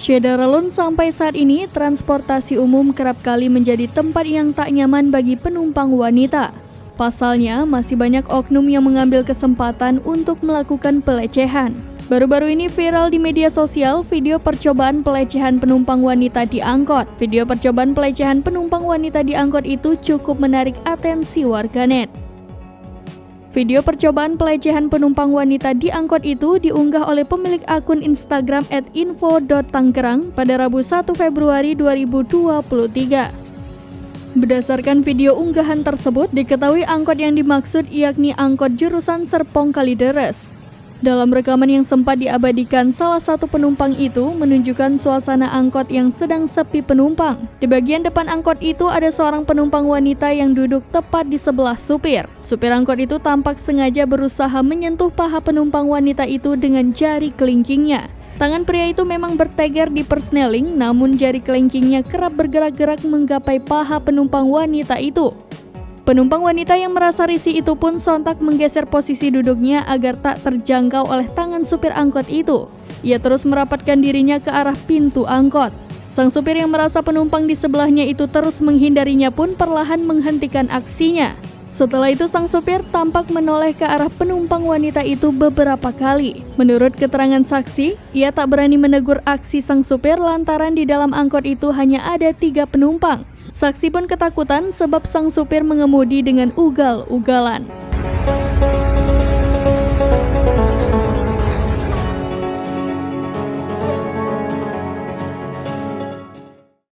Syederalun sampai saat ini, transportasi umum kerap kali menjadi tempat yang tak nyaman bagi penumpang wanita. Pasalnya, masih banyak oknum yang mengambil kesempatan untuk melakukan pelecehan. Baru-baru ini viral di media sosial video percobaan pelecehan penumpang wanita di angkot. Video percobaan pelecehan penumpang wanita di angkot itu cukup menarik atensi warganet. Video percobaan pelecehan penumpang wanita di angkot itu diunggah oleh pemilik akun Instagram @info.tanggerang pada Rabu 1 Februari 2023. Berdasarkan video unggahan tersebut, diketahui angkot yang dimaksud yakni angkot jurusan Serpong Kalideres. Dalam rekaman yang sempat diabadikan, salah satu penumpang itu menunjukkan suasana angkot yang sedang sepi penumpang. Di bagian depan angkot itu ada seorang penumpang wanita yang duduk tepat di sebelah supir. Supir angkot itu tampak sengaja berusaha menyentuh paha penumpang wanita itu dengan jari kelingkingnya. Tangan pria itu memang bertegar di persneling, namun jari kelingkingnya kerap bergerak-gerak menggapai paha penumpang wanita itu. Penumpang wanita yang merasa risih itu pun sontak menggeser posisi duduknya agar tak terjangkau oleh tangan supir angkot itu. Ia terus merapatkan dirinya ke arah pintu angkot. Sang supir yang merasa penumpang di sebelahnya itu terus menghindarinya pun perlahan menghentikan aksinya. Setelah itu sang supir tampak menoleh ke arah penumpang wanita itu beberapa kali. Menurut keterangan saksi, ia tak berani menegur aksi sang supir lantaran di dalam angkot itu hanya ada 3 penumpang. Saksi pun ketakutan sebab sang supir mengemudi dengan ugal-ugalan.